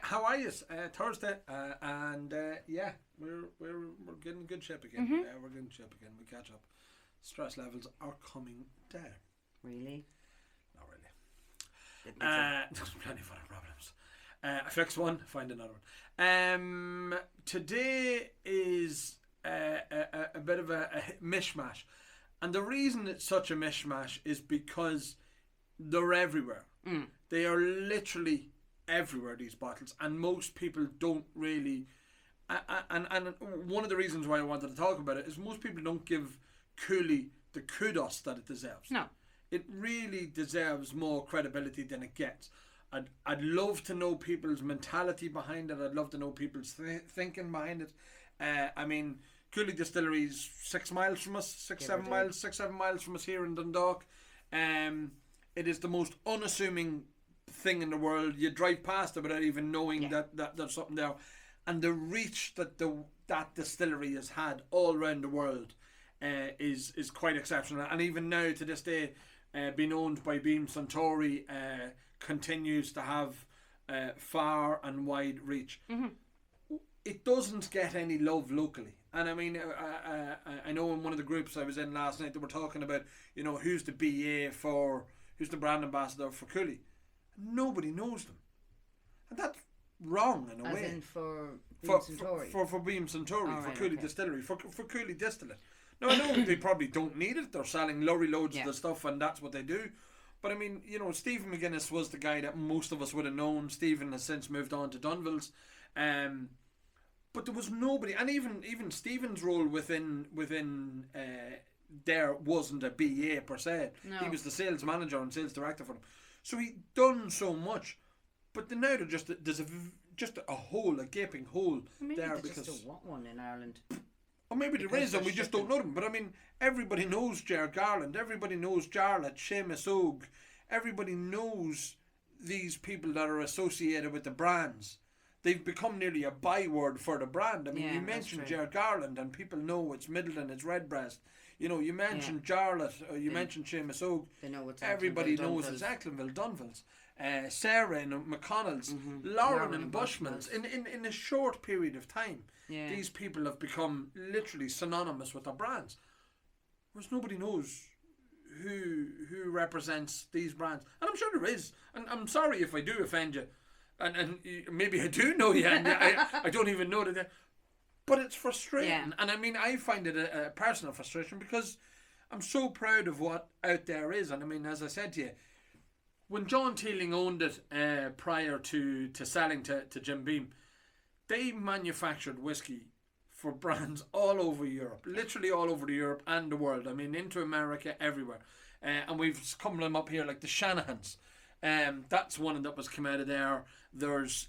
How are you? Thursday, and yeah, we're getting in good shape again. We're getting in shape again. We catch up. Stress levels are coming down. Really? Not really. There's plenty of other problems. I fix one, find another one. Today is a bit of a mishmash, and the reason it's such a mishmash is because they're everywhere. They are literally everywhere, these bottles, and most people don't really and one of the reasons why I wanted to talk about it is most people don't give Cooley the kudos that it deserves. No, it really deserves more credibility than it gets. I'd love to know people's mentality behind it. I'd love to know people's thinking behind it. I mean, Cooley Distillery is 6 miles from us, 7 miles from us here in Dundalk. It is the most unassuming thing in the world. You drive past it without even knowing that there's something there, and the reach that that distillery has had all around the world is quite exceptional. And even now to this day, being owned by Beam Suntory, continues to have far and wide reach. It doesn't get any love locally. And I mean, I know in one of the groups I was in last night, they were talking about, who's the BA who's the brand ambassador for Cooley. Nobody knows them, and that's wrong in a way. As in for Beam Suntory? For Beam Suntory, for Cooley Distillery, for Cooley Distillate. Now I know they probably don't need it. They're selling lorry loads of the stuff, and that's what they do. But I mean, Stephen McGuinness was the guy that most of us would have known. Stephen has since moved on to Dunville's. But there was nobody, and even Stephen's role within there wasn't a BA per se. No. He was the sales manager and sales director for them. So he'd done so much, but now there's a hole, a gaping hole there because just don't want one in Ireland. Or maybe there is, and we just don't know them. But I mean, everybody knows Ger Garland, everybody knows Jarlath, Seamus Og, everybody knows these people that are associated with the brands. They've become nearly a byword for the brand. I mean, you mentioned Ger Garland, and people know it's Middleton, it's Redbreast. You mentioned Jarlath, or you mentioned Seamus Og. They know it's everybody knows it's Acclaimville, Dunville's. Sarah and McConnell's, Lauren and Bushman's. In a short period of time, these people have become literally synonymous with their brands. Whereas nobody knows who represents these brands. And I'm sure there is. And I'm sorry if I do offend you. And maybe I do know you, and I don't even know that. But it's frustrating. Yeah. And I mean, I find it a personal frustration because I'm so proud of what out there is. And I mean, as I said to you, when John Teeling owned it prior to selling to Jim Beam, they manufactured whiskey for brands all over Europe, literally all over Europe and the world. I mean, into America, everywhere. And we've come them up here like the Shanahans. That's one that was come out of there. There's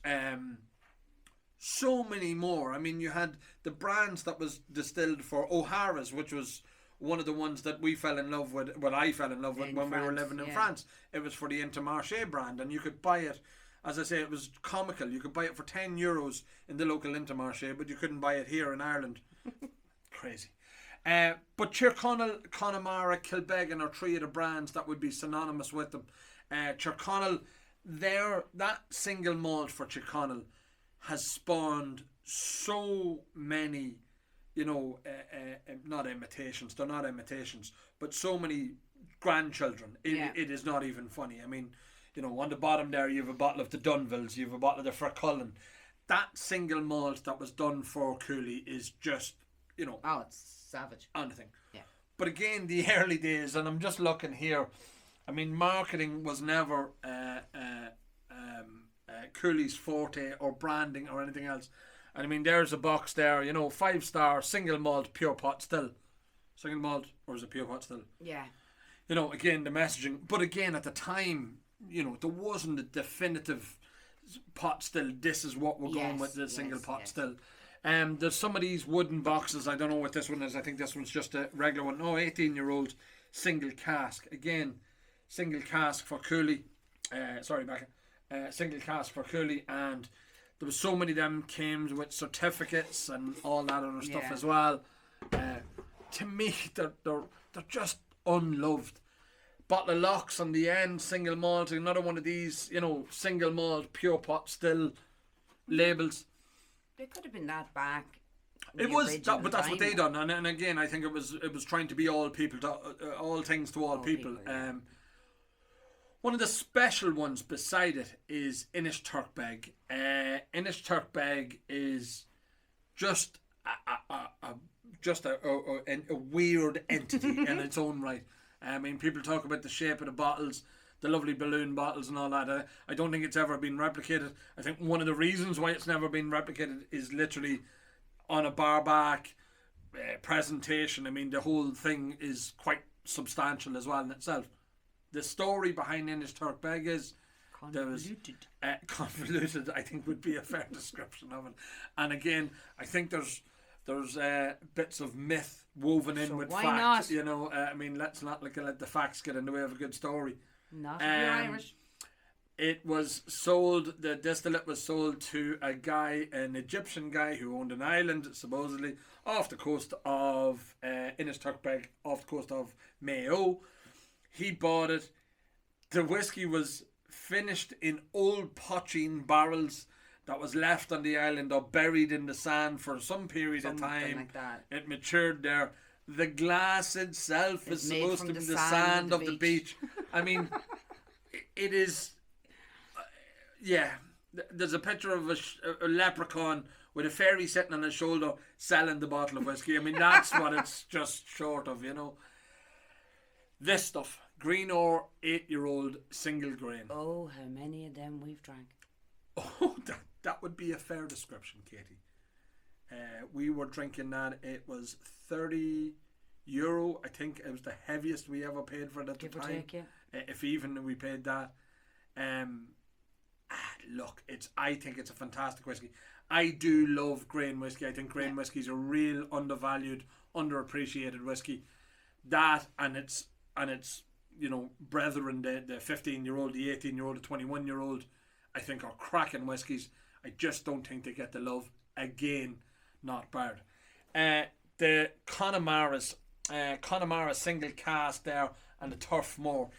so many more. I mean, you had the brands that was distilled for O'Hara's, which was one of the ones that we fell in love with, what I fell in love with when we were living in France. It was for the Intermarché brand, and you could buy it, as I say, it was comical. You could buy it for €10 in the local Intermarché, but you couldn't buy it here in Ireland. Crazy. But Tyrconnell, Connemara, Kilbeggan are three of the brands that would be synonymous with them. Tyrconnell, that single malt for Tyrconnell has spawned so many, not imitations, they're not imitations, but so many grandchildren. It is not even funny. I mean, on the bottom there you have a bottle of the Dunvilles, you have a bottle of the Fracullen. That single malt that was done for Cooley is just, oh, it's savage. Anything. Yeah. But again, the early days, and I'm just looking here, I mean, marketing was never Cooley's forte, or branding or anything else. And I mean, there's a box there, 5-star single malt pure pot still. Single malt, or is it pure pot still? Yeah. Again, the messaging. But again, at the time, there wasn't a definitive pot still. This is what we're going with, the single pot still. There's some of these wooden boxes. I don't know what this one is. I think this one's just a regular one. No, 18-year-old single cask. Again, single cask for Cooley. Sorry, Becca. Single cask for Cooley, and there was so many of them came with certificates and all that other stuff as well. To me, they're just unloved. Bottle of Lochs on the end, single malt. Another one of these, single malt pure pot still. labels. They could have been that back. It was, but that's what they done, and again, I think it was trying to be all people, to, all things to all people. Yeah. One of the special ones beside it is Inish Turkbeg. Inish Turkbeg is just a weird entity in its own right. I mean, people talk about the shape of the bottles, the lovely balloon bottles and all that. I don't think it's ever been replicated. I think one of the reasons why it's never been replicated is literally on a barback presentation. I mean, the whole thing is quite substantial as well in itself. The story behind Inish Turkbeg is convoluted. Convoluted, I think, would be a fair description of it. And again, I think there's bits of myth woven in with fact. Not? You know, I mean, let's not let the facts get in the way of a good story. Not if you're Irish. It was sold, the distillate was sold to a guy, an Egyptian guy who owned an island, supposedly, off the coast of Inish Turkbeg, off the coast of Mayo. He bought it. The whiskey was finished in old poaching barrels that was left on the island or buried in the sand for some period of time. Like that. It matured there. The glass itself is supposed to be the sand of the beach. I mean, it is... yeah, there's a picture of a leprechaun with a fairy sitting on his shoulder selling the bottle of whiskey. I mean, that's what it's just short of, you know. This stuff, Green Ore 8-year-old single grain. Oh, how many of them we've drank. Oh, that would be a fair description, Katie. We were drinking that. It was €30. I think it was the heaviest we ever paid for it at the time. Give or take, yeah. If even we paid that. Look, I think it's a fantastic whiskey. I do love grain whiskey. I think grain whiskey is a real undervalued, underappreciated whiskey. That and its you know, brethren, the 15-year-old, the 18-year-old, the 21-year-old, I think are cracking whiskies. I just don't think they get the love. Again, not bad. The Connemara single cask there and the Turf Moor.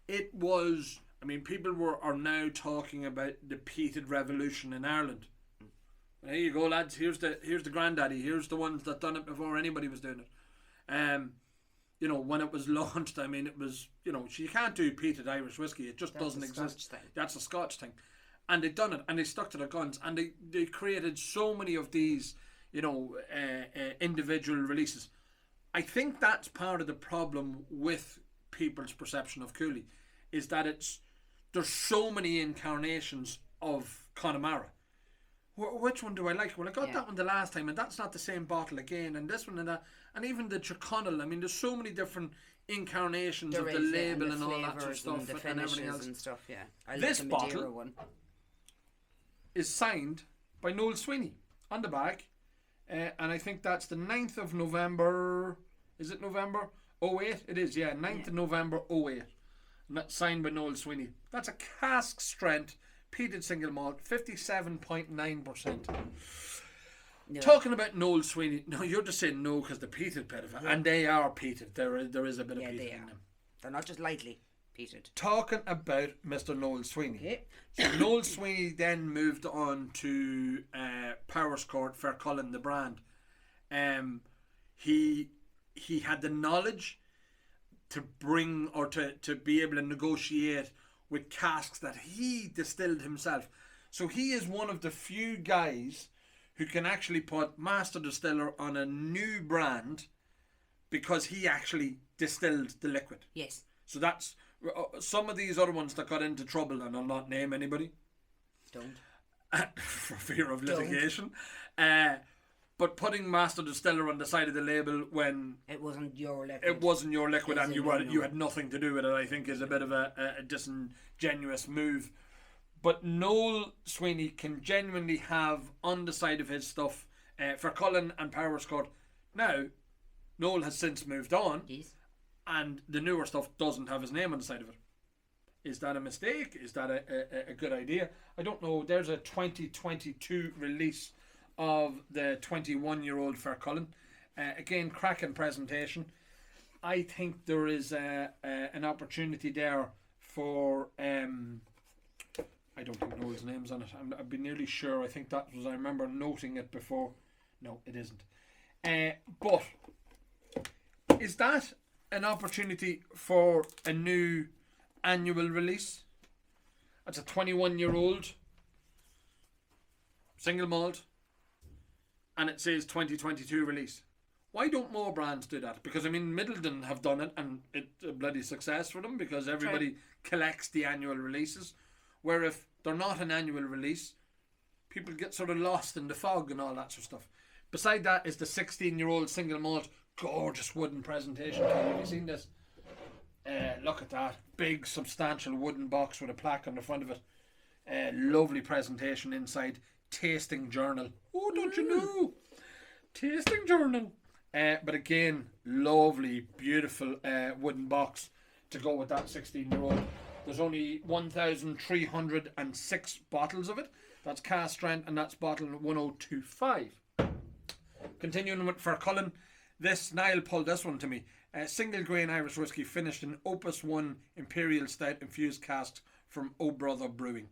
It was, I mean, people are now talking about the peated revolution in Ireland. There you go, lads. Here's the granddaddy. Here's the ones that done it before anybody was doing it. You know, when it was launched, I mean, it was, you know, you can't do peated Irish whiskey. It just doesn't exist. That's a Scotch thing. And they done it, and they stuck to their guns, and they created so many of these, you know, individual releases. I think that's part of the problem with people's perception of Cooley, is that there's so many incarnations of Connemara. Which one do I like? Well, I got that one the last time, and that's not the same bottle again, and this one and that, and even the Tyrconnell. I mean, there's so many different incarnations of the label and all that sort of stuff and everything else. And stuff, yeah. This bottle one is signed by Noel Sweeney on the back, and I think that's the 9th of November. Is it November 08? It is, yeah, 9th of November 08. And that's signed by Noel Sweeney. That's a cask strength peated single malt, 57.9%. No. Talking about Noel Sweeney, no, you're just saying no because the peated bit of it, and they are peated. There is a bit of peated in them. They're not just lightly peated. Talking about Mr. Noel Sweeney. Okay. So Noel Sweeney then moved on to Powerscourt, Faircullen, the brand. He had the knowledge to bring or to be able to negotiate with casks that he distilled himself. So he is one of the few guys who can actually put master distiller on a new brand because he actually distilled the liquid. Yes. So that's some of these other ones that got into trouble, and I'll not name anybody. Don't. For fear of litigation. But putting master distiller on the side of the label when it wasn't your liquid. It wasn't your liquid, and you had nothing to do with it, I think is a bit of a disingenuous move. But Noel Sweeney can genuinely have on the side of his stuff for Cullen and Powerscourt. Now, Noel has since moved on, and the newer stuff doesn't have his name on the side of it. Is that a mistake? Is that a good idea? I don't know. There's a 2022 release of the 21-year-old Faircullen. Again, cracking presentation. I think there is an opportunity there for I don't think Noel's name's on it. I'd be nearly sure. I think that was, I remember noting it before. No, it isn't. But is that an opportunity for a new annual release? It's a 21-year-old single malt, and it says 2022 release. Why don't more brands do that? Because I mean, Middleton have done it, and it's a bloody success for them because everybody collects the annual releases. Where if they're not an annual release, people get sort of lost in the fog and all that sort of stuff. Beside that is the 16-year-old single malt, gorgeous wooden presentation. Have you seen this? Look at that big, substantial wooden box with a plaque on the front of it. Lovely presentation inside. Tasting journal. Oh, don't you know? Tasting journal. But again, lovely, beautiful wooden box to go with that 16-year-old. There's only 1,306 bottles of it. That's cast strength, and that's bottle 1025. Continuing with Fercullen, Niall pulled this one to me. Single grain Irish whiskey finished in Opus 1 Imperial Stout infused casks from O Brother Brewing.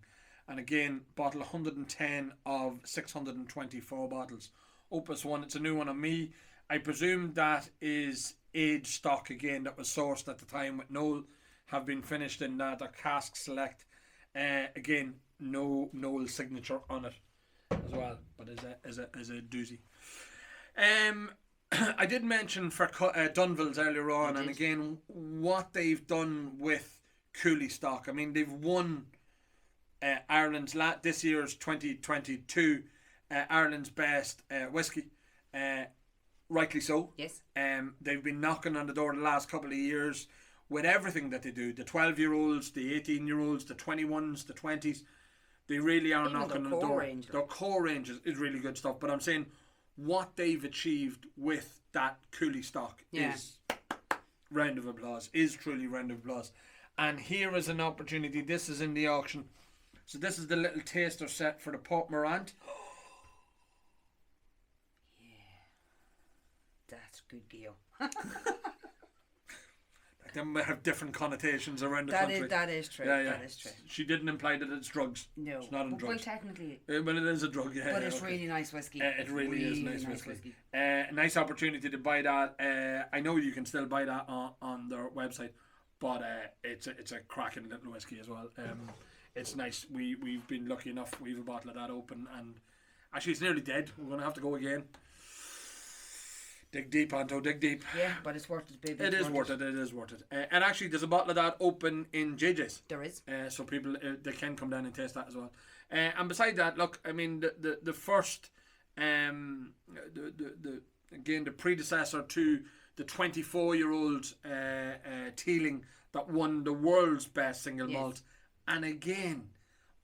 And again, bottle 110 of 624 bottles. Opus 1, it's a new one on me. I presume that is aged stock again that was sourced at the time with Noel, have been finished in that. They're cask select. Again, no Noel signature on it as well, but as a doozy. I did mention for Dunville's earlier on, and again, what they've done with Cooley stock. I mean, they've won Ireland's this year's 2022 Ireland's best whiskey. Rightly so. Yes. They've been knocking on the door the last couple of years with everything that they do. The 12-year-olds, the 18-year-olds, the 21s, the 20s. They really are knocking on the door. Their core range is really good stuff. But I'm saying what they've achieved with that Cooley stock is round of applause. Is truly round of applause. And here is an opportunity. This is in the auction. So this is the little taster set for the Port Morant. That's good, Gio. They might have different connotations around the country. That is true. Yeah. That is true. She didn't imply that it's drugs. No. It's not in drugs. Well, technically. But it is a drug, yeah. But it's really nice whiskey. It really is nice whiskey. Nice opportunity to buy that. I know you can still buy that on their website, but it's a cracking little whiskey as well. It's nice. We've been lucky enough. We have a bottle of that open, and actually it's nearly dead. We're going to have to go again. Dig deep, Anto, dig deep. Yeah, but it's worth it, baby. It is worth it. And actually, there's a bottle of that open in JJ's. There is. So people, they can come down and taste that as well. And beside that, look, I mean, the first, again, the predecessor to the 24-year-old Teeling that won the world's best single malt. And again,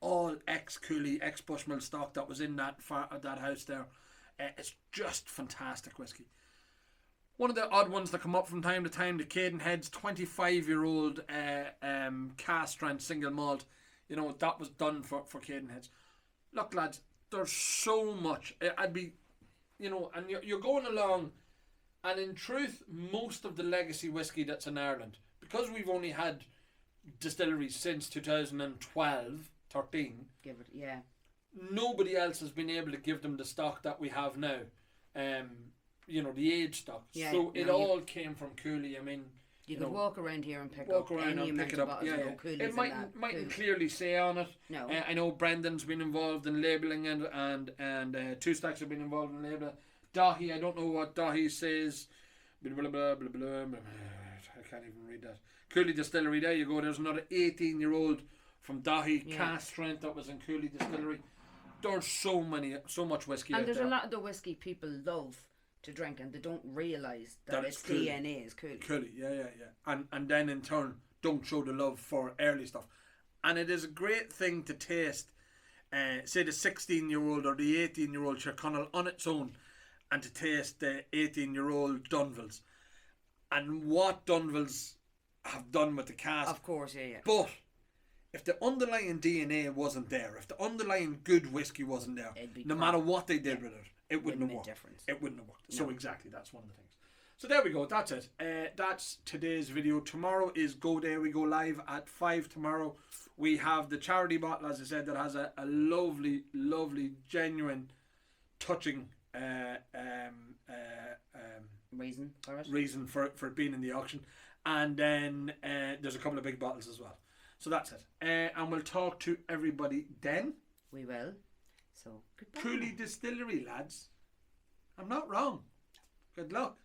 all ex-Cooley, ex-Bushmill stock that was in that house there. It's just fantastic whiskey. One of the odd ones that come up from time to time, the Cadenhead's 25-year-old cast strength single malt. You know, that was done for Cadenhead's. Look, lads, there's so much. I'd be, you know, and you're going along, and in truth, most of the legacy whiskey that's in Ireland, because we've only had distilleries since 2012, 13. Give it, yeah. Nobody else has been able to give them the stock that we have now. You know, the age stock. Yeah, so it all came from Cooley. I mean, you could walk around here and pick up any amount of bottles of Cooley's. It mightn't clearly say on it. No. I know Brendan's been involved in labelling and Two Stacks have been involved in labelling. Dahi, I don't know what Dahi says. Blah, blah, blah, blah, blah, blah. I can't even read that. Cooley Distillery, there you go. There's another 18-year-old from Dahi, cast strength that was in Cooley Distillery. There's so much whiskey and out there's there. A lot of the whiskey people love to drink, and they don't realise that its DNA is Cooley. Cooley, yeah. And then in turn, don't show the love for early stuff. And it is a great thing to taste, say the 16-year-old or the 18-year-old Tyrconnell on its own, and to taste the 18-year-old Dunvilles. And what Dunvilles have done with the cask. Of course, yeah. But if the underlying DNA wasn't there, if the underlying good whiskey wasn't there, no matter what they did with it, it wouldn't have worked. It wouldn't have worked. No. So exactly, that's one of the things. So there we go. That's it. That's today's video. Tomorrow is Go Day. We go live at 5 tomorrow We have the charity bottle, as I said, that has a lovely, lovely, genuine, touching reason for it being in the auction. And then there's a couple of big bottles as well. So that's it. And we'll talk to everybody then. We will. So, goodbye. Cooley Distillery, lads. I'm not wrong. Good luck.